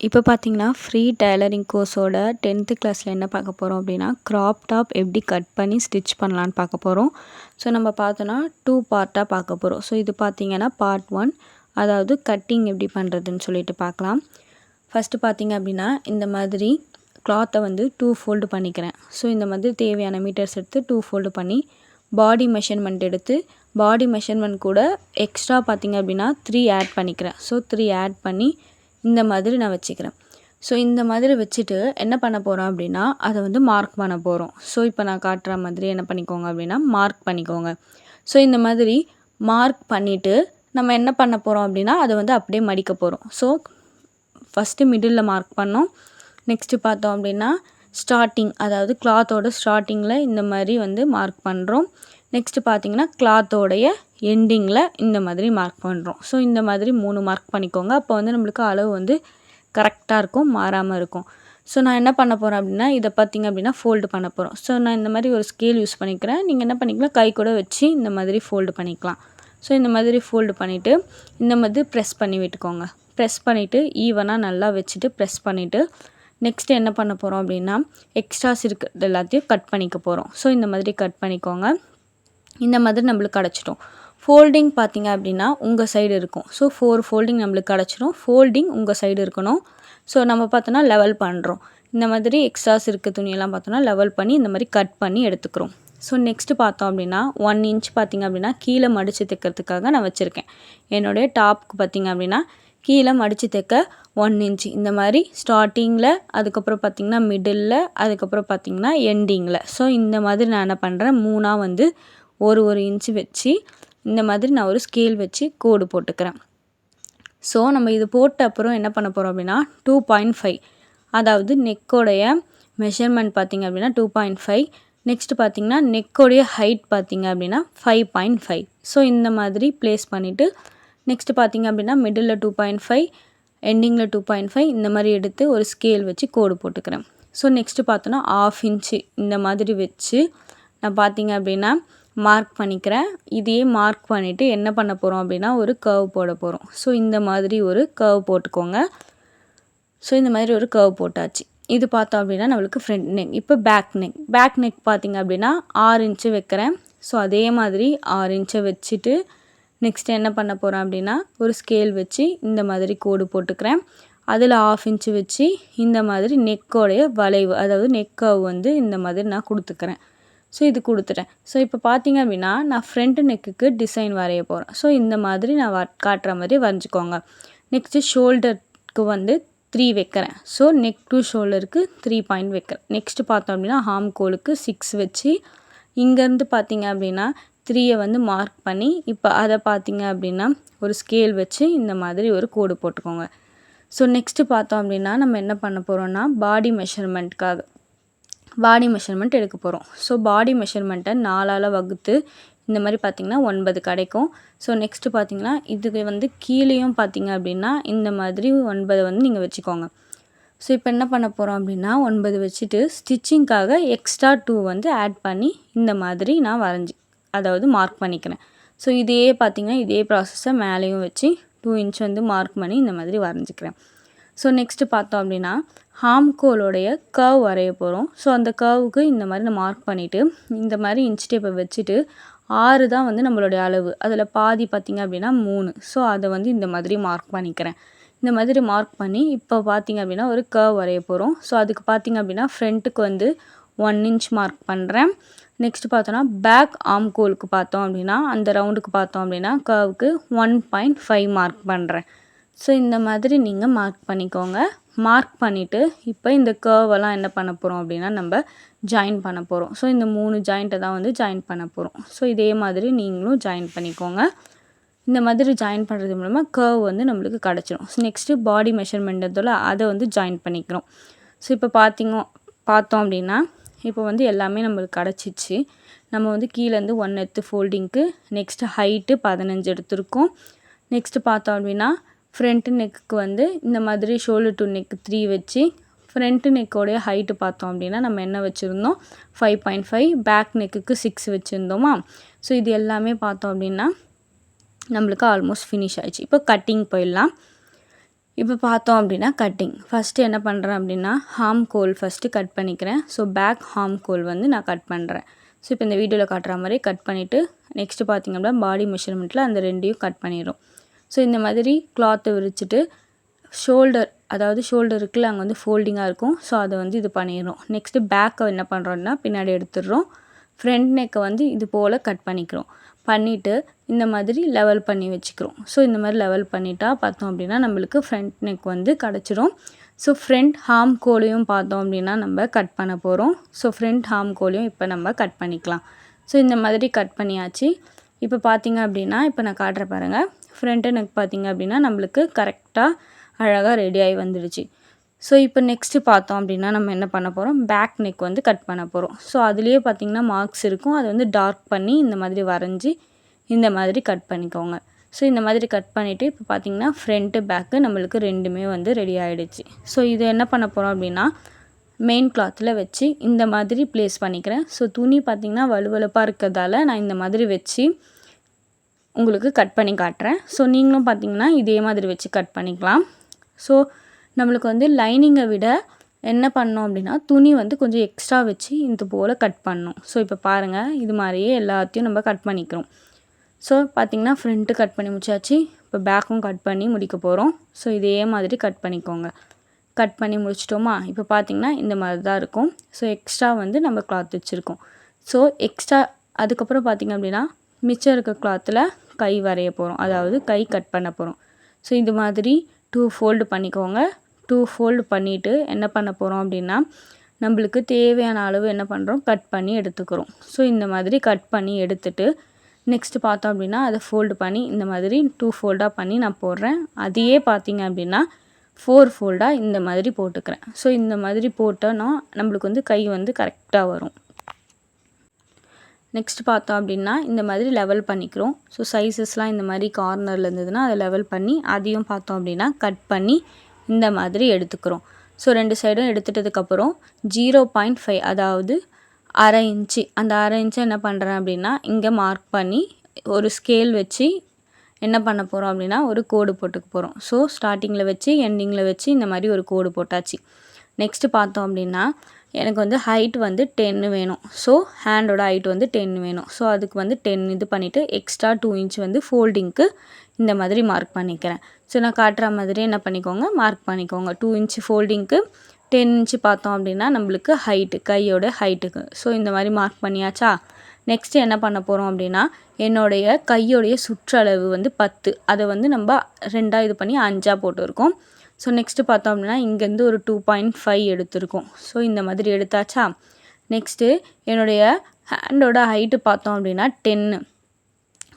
இப்போ பார்த்தீங்கன்னா, free tailoring கோர்ஸோட 10th கிளாஸில் என்ன பார்க்க போகிறோம் அப்படின்னா, கிராப் டாப் எப்படி கட் பண்ணி ஸ்டிச் பண்ணலான்னு பார்க்க போகிறோம். ஸோ நம்ம பார்த்தோன்னா 2 பார்ட்டாக பார்க்க போகிறோம். ஸோ இது பார்த்தீங்கன்னா பார்ட் 1, அதாவது கட்டிங் எப்படி பண்ணுறதுன்னு சொல்லிட்டு பார்க்கலாம். ஃபஸ்ட்டு பார்த்தீங்க அப்படின்னா, இந்த மாதிரி கிளாத்தை வந்து 2 ஃபோல்டு பண்ணிக்கிறேன். ஸோ இந்த மாதிரி தேவையான மீட்டர்ஸ் எடுத்து 2 ஃபோல்டு பண்ணி பாடி மெஷர்மெண்ட் எடுத்து பாடி மெஷர்மெண்ட் கூட எக்ஸ்ட்ரா பார்த்தீங்க அப்படின்னா 3 ஆட் பண்ணிக்கிறேன். ஸோ 3 ஆட் பண்ணி இந்த மாதிரி நான் வச்சுக்கிறேன். ஸோ இந்த மாதிரி வச்சுட்டு என்ன பண்ண போகிறோம் அப்படின்னா, அதை வந்து மார்க் பண்ண போகிறோம். ஸோ இப்போ நான் காட்டுற மாதிரி என்ன பண்ணிக்கோங்க அப்படின்னா, மார்க் பண்ணிக்கோங்க. ஸோ இந்த மாதிரி மார்க் பண்ணிவிட்டு நம்ம என்ன பண்ண போகிறோம் அப்படின்னா, அதை வந்து அப்படியே மடிக்க போகிறோம். ஸோ ஃபஸ்ட்டு மிடில் மார்க் பண்ணோம். நெக்ஸ்ட்டு பார்த்தோம் அப்படின்னா ஸ்டார்டிங், அதாவது கிளாத்தோட ஸ்டார்டிங்கில் இந்த மாதிரி வந்து மார்க் பண்ணுறோம். நெக்ஸ்ட்டு பார்த்தீங்கன்னா கிளாத்தோடைய எண்டிங்கில் இந்த மாதிரி மார்க் பண்ணுறோம். ஸோ இந்த மாதிரி 3 மார்க் பண்ணிக்கோங்க. அப்போ வந்து நம்மளுக்கு அளவு வந்து கரெக்டாக இருக்கும், மாறாமல் இருக்கும். ஸோ நான் என்ன பண்ண போகிறேன் அப்படின்னா, இதை பார்த்திங்க அப்படின்னா ஃபோல்டு பண்ண போகிறோம். ஸோ நான் இந்த மாதிரி ஒரு ஸ்கேல் யூஸ் பண்ணிக்கிறேன். நீங்கள் என்ன பண்ணிக்கலாம், கை கூட வச்சு இந்த மாதிரி ஃபோல்டு பண்ணிக்கலாம். ஸோ இந்த மாதிரி ஃபோல்டு பண்ணிவிட்டு இந்த மாதிரி ப்ரெஸ் பண்ணி விட்டுக்கோங்க. ப்ரெஸ் பண்ணிவிட்டு ஈவனாக நல்லா வச்சுட்டு ப்ரெஸ் பண்ணிவிட்டு நெக்ஸ்ட்டு என்ன பண்ண போகிறோம் அப்படின்னா, எக்ஸ்ட்ராஸ் இருக்கிறது எல்லாத்தையும் கட் பண்ணிக்க போகிறோம். ஸோ இந்த மாதிரி கட் பண்ணிக்கோங்க. இந்த மாதிரி நம்மளுக்கு கிடச்சிடும். ஃபோல்டிங் பார்த்திங்க அப்படின்னா உங்கள் சைடு இருக்கும். ஸோ 4 ஃபோல்டிங் நம்மளுக்கு கிடச்சிடும். ஃபோல்டிங் உங்கள் சைடு இருக்கணும். ஸோ நம்ம பார்த்தோன்னா லெவல் பண்ணுறோம். இந்த மாதிரி எக்ஸ்ட்ராஸ் இருக்க துணியெல்லாம் பார்த்தோன்னா லெவல் பண்ணி இந்த மாதிரி கட் பண்ணி எடுத்துக்கிறோம். ஸோ நெக்ஸ்ட்டு பார்த்தோம் அப்படின்னா 1 இன்ச் பார்த்திங்க அப்படின்னா கீழே மடித்து தைக்கிறதுக்காக நான் வச்சுருக்கேன். என்னுடைய டாப்புக்கு பார்த்திங்க அப்படின்னா கீழே மடித்து தைக்க 1 இன்ச் இந்த மாதிரி ஸ்டார்டிங்கில், அதுக்கப்புறம் பார்த்திங்கன்னா மிடில், அதுக்கப்புறம் பார்த்திங்கன்னா எண்டிங்கில். ஸோ இந்த மாதிரி நான் என்ன பண்ணுறேன், 3ஆக வந்து ஒரு இன்ச்சு வச்சு இந்த மாதிரி நான் ஒரு ஸ்கேல் வச்சு கோடு போட்டுக்கிறேன். ஸோ நம்ம இது போட்ட அப்புறம் என்ன பண்ண போகிறோம் அப்படின்னா 2.5, அதாவது நெக்கோடைய மெஷர்மெண்ட் பார்த்திங்க அப்படின்னா 2.5. நெக்ஸ்ட்டு பார்த்திங்கன்னா நெக்கோடைய ஹைட் பார்த்திங்க அப்படின்னா 5.5. ஸோ இந்த மாதிரி ப்ளேஸ் பண்ணிவிட்டு நெக்ஸ்ட்டு பார்த்திங்க அப்படின்னா மிடில் 2.5, எண்டிங்கில் 2.5 இந்த மாதிரி எடுத்து ஒரு ஸ்கேல் வச்சு கோடு போட்டுக்கிறேன். ஸோ நெக்ஸ்ட்டு பார்த்தோன்னா 1/2 இன்ச்சு இந்த மாதிரி வச்சு நான் பார்த்திங்க அப்படின்னா மார்க் பண்ணிக்கிறேன். இதையே மார்க் பண்ணிவிட்டு என்ன பண்ண போகிறோம் அப்படின்னா ஒரு கர்வ் போட போகிறோம். ஸோ இந்த மாதிரி ஒரு கர்வ் போட்டுக்கோங்க. ஸோ இந்த மாதிரி ஒரு கர்வ் போட்டாச்சு. இது பார்த்தோம் அப்படின்னா நம்மளுக்கு ஃப்ரண்ட் நெக். இப்போ பேக் நெக் பார்த்திங்க அப்படின்னா 6 இன்ச்சு வைக்கிறேன். ஸோ அதே மாதிரி 6 இன்ச்சை வச்சுட்டு நெக்ஸ்ட்டு என்ன பண்ண போகிறேன் அப்படின்னா ஒரு ஸ்கேல் வச்சு இந்த மாதிரி கோடு போட்டுக்கிறேன். அதில் 1/2 இன்ச்சு வச்சு இந்த மாதிரி நெக்கோடைய வளைவு, அதாவது நெக் கர்வ் வந்து இந்த மாதிரி நான் கொடுத்துக்கிறேன். ஸோ இது கொடுத்துட்டேன். ஸோ இப்போ பார்த்திங்க அப்படின்னா நான் ஃப்ரண்ட் நெக்குக்கு டிசைன் வரைய போகிறேன். ஸோ இந்த மாதிரி நான் காட்டுற மாதிரி வரைஞ்சிக்கோங்க. நெக்ஸ்ட்டு ஷோல்டருக்கு வந்து 3 வைக்கிறேன். ஸோ நெக் டு ஷோல்டருக்கு 3 பாயிண்ட் வைக்கிறேன். நெக்ஸ்ட்டு பார்த்தோம் அப்படின்னா ஹார்ம் கோலுக்கு 6 வச்சு இங்கேருந்து பார்த்திங்க அப்படின்னா 3யை வந்து மார்க் பண்ணி இப்போ அதை பார்த்திங்க அப்படின்னா ஒரு ஸ்கேல் வச்சு இந்த மாதிரி ஒரு கோடு போட்டுக்கோங்க. ஸோ நெக்ஸ்ட்டு பார்த்தோம் அப்படின்னா நம்ம என்ன பண்ண போகிறோன்னா பாடி மெஷர்மெண்ட் எடுக்க போகிறோம். ஸோ பாடி மெஷர்மெண்ட்டை 4ஆல் வகுத்து இந்த மாதிரி பார்த்திங்கன்னா 9 கிடைக்கும். ஸோ நெக்ஸ்ட்டு பார்த்திங்கன்னா இதுக்கு வந்து கீழேயும் பார்த்திங்க அப்படின்னா இந்த மாதிரி 9 வந்து நீங்கள் வச்சுக்கோங்க. ஸோ இப்போ என்ன பண்ண போகிறோம் அப்படின்னா 9 வச்சுட்டு ஸ்டிச்சிங்க்காக எக்ஸ்ட்ரா 2 வந்து ஆட் பண்ணி இந்த மாதிரி நான் அதாவது மார்க் பண்ணிக்கிறேன். ஸோ இதையே பார்த்திங்கன்னா இதே ப்ராசஸை மேலேயும் வச்சு 2 இன்ச் வந்து மார்க் பண்ணி இந்த மாதிரி வரைஞ்சிக்கிறேன். ஸோ நெக்ஸ்ட்டு பார்த்தோம் அப்படின்னா ஹார்ம்கோலோடைய கர்வ் வரைய போகிறோம். ஸோ அந்த கர்வுக்கு இந்த மாதிரி நான் மார்க் பண்ணிவிட்டு இந்த மாதிரி இன்ச் டேப்பை வச்சுட்டு 6 தான் வந்து நம்மளுடைய அளவு. அதில் பாதி பார்த்திங்க அப்படின்னா 3. ஸோ அதை வந்து இந்த மாதிரி மார்க் பண்ணிக்கிறேன். இந்த மாதிரி மார்க் பண்ணி இப்போ பார்த்திங்க அப்படின்னா ஒரு கர்வ் வரைய போகிறோம். ஸோ அதுக்கு பார்த்திங்க அப்படின்னா ஃப்ரண்ட்டுக்கு வந்து 1 இன்ச் மார்க் பண்ணுறேன். நெக்ஸ்ட்டு பார்த்தோன்னா பேக் ஆர்ம்கோலுக்கு பார்த்தோம் அப்படின்னா அந்த ரவுண்டுக்கு பார்த்தோம் அப்படின்னா கர்வுக்கு 1.5 மார்க் பண்ணுறேன். ஸோ இந்த மாதிரி நீங்கள் மார்க் பண்ணிக்கோங்க. மார்க் பண்ணிவிட்டு இப்போ இந்த கர்வெல்லாம் என்ன பண்ண போகிறோம் அப்படின்னா நம்ம ஜாயின் பண்ண போகிறோம். ஸோ இந்த 3 ஜாயிண்ட்டை தான் வந்து ஜாயின் பண்ண போகிறோம். ஸோ இதே மாதிரி நீங்களும் ஜாயின் பண்ணிக்கோங்க. இந்த மாதிரி ஜாயின் பண்ணுறது மூலமாக கர்வ் வந்து நம்மளுக்கு கிடச்சிரும். ஸோ நெக்ஸ்ட்டு பாடி மெஷர்மெண்ட்டதில் அதை வந்து ஜாயின் பண்ணிக்கிறோம். ஸோ இப்போ பார்த்தோம் அப்படின்னா இப்போ வந்து எல்லாமே நம்மளுக்கு கிடச்சிச்சு. நம்ம வந்து கீழேருந்து 1 எடுத்து ஃபோல்டிங்க்கு, நெக்ஸ்ட்டு ஹைட்டு 15 எடுத்திருக்கோம். நெக்ஸ்ட்டு பார்த்தோம் அப்படின்னா ஃப்ரண்ட்டு நெக்குக்கு வந்து இந்த மாதிரி ஷோல்டர் டு நெக் 3 வச்சு ஃப்ரண்ட்டு நெக்கோடைய ஹைட்டு பார்த்தோம் அப்படின்னா நம்ம என்ன வச்சுருந்தோம் 5.5, பேக் நெக்குக்கு 6 வச்சுருந்தோமா. ஸோ இது எல்லாமே பார்த்தோம் அப்படின்னா நம்மளுக்கு ஆல்மோஸ்ட் ஃபினிஷ் ஆகிடுச்சு. இப்போ கட்டிங் போயிடலாம். இப்போ பார்த்தோம் அப்படின்னா கட்டிங். ஃபஸ்ட்டு என்ன பண்ணுறேன் அப்படின்னா ஹார்ம் கோல் ஃபஸ்ட்டு கட் பண்ணிக்கிறேன். ஸோ பேக் ஹார்ம் கோல் வந்து நான் கட் பண்ணுறேன். ஸோ இப்போ இந்த வீடியோவில் காட்டுற மாதிரி கட் பண்ணிவிட்டு நெக்ஸ்ட்டு பார்த்திங்க அப்படின்னா பாடி மெஷர்மெண்ட்டில் அந்த 2யும் கட் பண்ணிடும். ஸோ இந்த மாதிரி கிளாத்தை விரிச்சிட்டு ஷோல்டர், அதாவது ஷோல்டர் இருக்குல்ல, அங்கே வந்து ஃபோல்டிங்காக இருக்கும். ஸோ அதை வந்து இது பண்ணிடுறோம். நெக்ஸ்ட்டு பேக்கை என்ன பண்ணுறோன்னா பின்னாடி எடுத்துடுறோம். ஃப்ரண்ட் நெக்கை வந்து இது போல் கட் பண்ணிக்கிறோம். பண்ணிவிட்டு இந்த மாதிரி லெவல் பண்ணி வச்சுக்கிறோம். ஸோ இந்த மாதிரி லெவல் பண்ணிட்டா பார்த்தோம் அப்படின்னா நம்மளுக்கு ஃப்ரண்ட் நெக் வந்து கிடச்சிரும். ஸோ ஃப்ரண்ட் ஹார்ம் கோலையும் பார்த்தோம் அப்படின்னா நம்ம கட் பண்ண போகிறோம். ஸோ ஃப்ரண்ட் ஹார்ம் கோலையும் இப்போ நம்ம கட் பண்ணிக்கலாம். ஸோ இந்த மாதிரி கட் பண்ணியாச்சு. இப்போ பார்த்திங்க அப்படின்னா இப்போ நான் காட்டுற பாருங்கள், ஃப்ரண்ட்டு நெக் பார்த்திங்க அப்படின்னா நம்மளுக்கு கரெக்டாக அழகாக ரெடியாகி வந்துடுச்சு. ஸோ இப்போ நெக்ஸ்ட்டு பார்த்தோம் அப்படின்னா நம்ம என்ன பண்ண போகிறோம், பேக் நெக் வந்து கட் பண்ண போகிறோம். ஸோ அதுலேயே பார்த்திங்கன்னா மார்க்ஸ் இருக்கும். அதை வந்து டார்க் பண்ணி இந்த மாதிரி வரைஞ்சி இந்த மாதிரி கட் பண்ணிக்கோங்க. ஸோ இந்த மாதிரி கட் பண்ணிவிட்டு இப்போ பார்த்திங்கன்னா ஃப்ரண்ட்டு பேக்கு நம்மளுக்கு 2மே வந்து ரெடி ஆகிடுச்சு. ஸோ இதை என்ன பண்ண போகிறோம் அப்படின்னா மெயின் கிளாத்தில் வச்சு இந்த மாதிரி ப்ளேஸ் பண்ணிக்கிறேன். ஸோ துணி பார்த்திங்கன்னா வலுவலுப்பாக இருக்கிறதால நான் இந்த மாதிரி வச்சு உங்களுக்கு கட் பண்ணி காட்டுறேன். ஸோ நீங்களும் பார்த்திங்கன்னா இதே மாதிரி வச்சு கட் பண்ணிக்கலாம். ஸோ நம்மளுக்கு வந்து லைனிங்கை விட என்ன பண்ணோம் அப்படின்னா துணி வந்து கொஞ்சம் எக்ஸ்ட்ரா வச்சு இது போல் கட் பண்ணணும். ஸோ இப்போ பாருங்கள், இது மாதிரியே எல்லாத்தையும் நம்ம கட் பண்ணிக்கிறோம். ஸோ பார்த்திங்கன்னா ஃப்ரண்ட்டு கட் பண்ணி முடிச்சாச்சு. இப்போ பேக்கும் கட் பண்ணி முடிக்க போகிறோம். ஸோ இதே மாதிரி கட் பண்ணிக்கோங்க. கட் பண்ணி முடிச்சிட்டோமா, இப்போ பார்த்திங்கன்னா இந்த மாதிரி தான் இருக்கும். ஸோ எக்ஸ்ட்ரா வந்து நம்ம கிளாத் வச்சுருக்கோம். ஸோ எக்ஸ்ட்ரா அதுக்கப்புறம் பார்த்திங்க அப்படின்னா மிச்சம் இருக்க கிளாத்தில் கை வரைய போகிறோம், அதாவது கை கட் பண்ண போகிறோம். ஸோ இது மாதிரி 2 ஃபோல்டு பண்ணிக்கோங்க. 2 ஃபோல்டு பண்ணிவிட்டு என்ன பண்ண போகிறோம் அப்படின்னா நம்மளுக்கு தேவையான அளவு என்ன பண்ணுறோம், கட் பண்ணி எடுத்துக்கிறோம். ஸோ இந்த மாதிரி கட் பண்ணி எடுத்துட்டு நெக்ஸ்ட்டு பார்த்தோம் அப்படின்னா அதை ஃபோல்டு பண்ணி இந்த மாதிரி 2 ஃபோல்டாக பண்ணி நான் போடுறேன். அதையே பார்த்திங்க அப்படின்னா 4 ஃபோல்டாக இந்த மாதிரி போட்டுக்கிறேன். ஸோ இந்த மாதிரி போட்டோன்னா நம்மளுக்கு வந்து கை வந்து கரெக்டாக வரும். நெக்ஸ்ட் பார்த்தோம் அப்படின்னா இந்த மாதிரி லெவல் பண்ணிக்கிறோம். ஸோ சைஸஸ்லாம் இந்த மாதிரி கார்னரில் இருந்ததுன்னா அதை லெவல் பண்ணி அதையும் பார்த்தோம் அப்படின்னா கட் பண்ணி இந்த மாதிரி எடுத்துக்கிறோம். ஸோ 2 சைடும் எடுத்துட்டதுக்கப்புறம் 0.5 அதாவது 1/2 இன்ச்சு, அந்த 1/2 இன்ச்சை என்ன பண்ணுறேன் அப்படின்னா இங்கே மார்க் பண்ணி ஒரு ஸ்கேல் வச்சு என்ன பண்ண போகிறோம் அப்படின்னா ஒரு கோடு போட்டுக்க போகிறோம். ஸோ ஸ்டார்டிங்கில் வச்சு எண்டிங்கில் வச்சு இந்த மாதிரி ஒரு கோடு போட்டாச்சு. நெக்ஸ்ட்டு பார்த்தோம் அப்படின்னா எனக்கு வந்து ஹைட் வந்து 10 வேணும். ஸோ ஹேண்டோட ஹைட் வந்து 10 வேணும். ஸோ அதுக்கு வந்து 10 இது பண்ணிவிட்டு எக்ஸ்ட்ரா 2 இன்ச் வந்து ஃபோல்டிங்க்கு இந்த மாதிரி மார்க் பண்ணிக்கிறேன். ஸோ நான் காட்டுற மாதிரி என்ன பண்ணிக்கோங்க, மார்க் பண்ணிக்கோங்க. 2 இன்ச் ஃபோல்டிங்க்கு 10 இன்ச்சு பார்த்தோம் அப்படின்னா நம்மளுக்கு ஹைட்டு, கையோட ஹைட்டுக்கு. ஸோ இந்த மாதிரி மார்க் பண்ணியாச்சா. நெக்ஸ்ட்டு என்ன பண்ண போகிறோம் அப்படின்னா என்னுடைய கையோடைய சுற்றளவு வந்து 10, அதை வந்து நம்ம 2ஆக இது பண்ணி 5ஆக போட்டுருக்கோம். ஸோ நெக்ஸ்ட்டு பார்த்தோம் அப்படின்னா இங்கேருந்து ஒரு 2.5 எடுத்திருக்கோம். ஸோ இந்த மாதிரி எடுத்தாச்சா. நெக்ஸ்ட்டு என்னுடைய ஹேண்டோட ஹைட்டு பார்த்தோம் அப்படின்னா 10.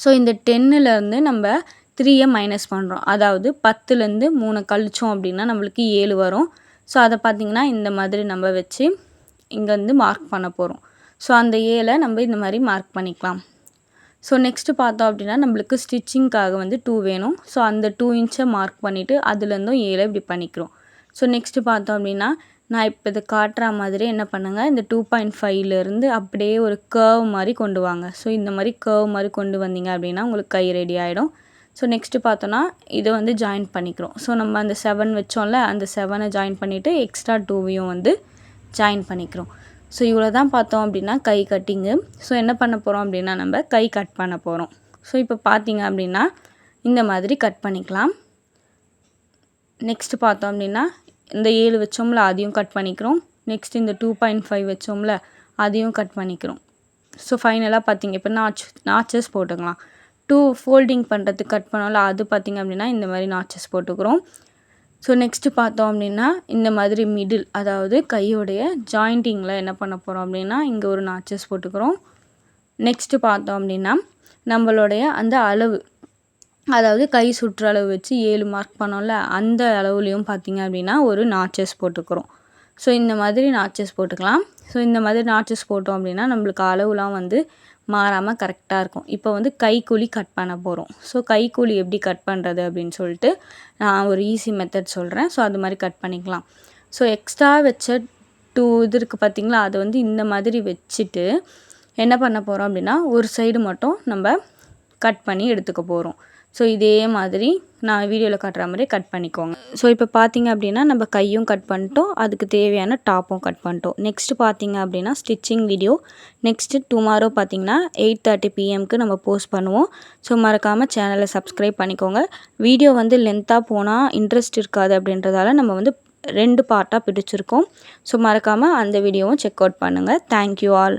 ஸோ இந்த 10லேருந்து நம்ம 3 மைனஸ் பண்ணுறோம். அதாவது 10லேருந்து 3 கழிச்சோம் அப்படின்னா நம்மளுக்கு 7 வரும். ஸோ அதை பார்த்திங்கன்னா இந்த மாதிரி நம்ம வச்சு இங்கேருந்து மார்க் பண்ண போகிறோம். ஸோ அந்த 7 நம்ம இந்த மாதிரி மார்க் பண்ணிக்கலாம். ஸோ நெக்ஸ்ட்டு பார்த்தோம் அப்படின்னா நம்மளுக்கு ஸ்டிச்சிங்க்காக வந்து 2 வேணும். ஸோ அந்த 2 இன்ச்சை மார்க் பண்ணிவிட்டு அதுலேருந்தும் 7 இப்படி பண்ணிக்கிறோம். ஸோ நெக்ஸ்ட்டு பார்த்தோம் அப்படின்னா நான் இப்போ இதை காட்டுற மாதிரி என்ன பண்ணுங்கள், இந்த 2.5லேருந்து அப்படியே ஒரு கர்வ் மாதிரி கொண்டு வாங்க. ஸோ இந்த மாதிரி கர்வ் மாதிரி கொண்டு வந்தீங்க அப்படின்னா உங்களுக்கு கை ரெடி ஆகிடும். ஸோ நெக்ஸ்ட்டு பார்த்தோன்னா இதை வந்து ஜாயின் பண்ணிக்கிறோம். ஸோ நம்ம அந்த 7 வச்சோம்ல, அந்த 7ஐ ஜாயின் பண்ணிவிட்டு எக்ஸ்ட்ரா 2வையும் வந்து ஜாயின் பண்ணிக்கிறோம். ஸோ இவ்வளோ தான் பார்த்தோம் அப்படின்னா கை கட்டிங்கு. ஸோ என்ன பண்ண போகிறோம் அப்படின்னா நம்ம கை கட் பண்ண போகிறோம். ஸோ இப்போ பார்த்தீங்க அப்படின்னா இந்த மாதிரி கட் பண்ணிக்கலாம். நெக்ஸ்ட்டு பார்த்தோம் அப்படின்னா இந்த 7 வச்சோம்ல அதையும் கட் பண்ணிக்கிறோம். நெக்ஸ்ட் இந்த 2.5 வச்சோம்ல அதையும் கட் பண்ணிக்கிறோம். ஸோ ஃபைனலாக பார்த்திங்க இப்போ நாச்சஸ் போட்டுக்கலாம். 2 ஃபோல்டிங் பண்ணுறதுக்கு கட் பண்ணோம்ல, அது பார்த்திங்க அப்படின்னா இந்த மாதிரி நாச்சஸ் போட்டுக்கிறோம். ஸோ நெக்ஸ்ட்டு பார்த்தோம் அப்படின்னா இந்த மாதிரி மிடில், அதாவது கையோடைய ஜாயிண்டிங்கில் என்ன பண்ண போகிறோம் அப்படின்னா இங்கே ஒரு நாச்சஸ் போட்டுக்கிறோம். நெக்ஸ்ட்டு பார்த்தோம் அப்படின்னா நம்மளுடைய அந்த அளவு, அதாவது கை சுற்றளவு வச்சு 7 மார்க் பண்ணோம்ல, அந்த அளவுலேயும் பார்த்திங்க அப்படின்னா ஒரு நாச்சஸ் போட்டுக்கிறோம். ஸோ இந்த மாதிரி நாச்சஸ் போட்டுக்கலாம். ஸோ இந்த மாதிரி நாச்சஸ் போட்டோம் அப்படின்னா நம்மளுக்கு அளவுலாம் வந்து மாறாமல் கரெக்டாக இருக்கும். இப்போ வந்து கைக்கூலி கட் பண்ண போகிறோம். ஸோ கைக்கூலி எப்படி கட் பண்ணுறது அப்படின்னு சொல்லிட்டு நான் ஒரு ஈஸி மெத்தட் சொல்கிறேன். ஸோ அது மாதிரி கட் பண்ணிக்கலாம். ஸோ எக்ஸ்ட்ரா வச்ச 2 இது இருக்குது பார்த்திங்களா, அதை வந்து இந்த மாதிரி வச்சுட்டு என்ன பண்ண போகிறோம் அப்படின்னா ஒரு சைடு மட்டும் நம்ம கட் பண்ணி எடுத்துக்க போகிறோம். ஸோ இதே மாதிரி நான் வீடியோவில் காட்டுற மாதிரி கட் பண்ணிக்கோங்க. ஸோ இப்போ பார்த்தீங்க அப்படின்னா நம்ம கையும் கட் பண்ணிட்டோம், அதுக்கு தேவையான டாப்பும் கட் பண்ணிட்டோம். நெக்ஸ்ட்டு பார்த்தீங்க அப்படின்னா ஸ்டிச்சிங் வீடியோ நெக்ஸ்ட்டு டுமாரோ பார்த்தீங்கன்னா 8:30 PM நம்ம போஸ்ட் பண்ணுவோம். ஸோ மறக்காமல் சேனலை சப்ஸ்கிரைப் பண்ணிக்கோங்க. வீடியோ வந்து லென்த்தாக போனால் இன்ட்ரெஸ்ட் இருக்காது அப்படின்றதால நம்ம வந்து 2 பார்ட்டாக பிடிச்சிருக்கோம். ஸோ மறக்காமல் அந்த வீடியோவும் செக் அவுட் பண்ணுங்கள். Thank you all.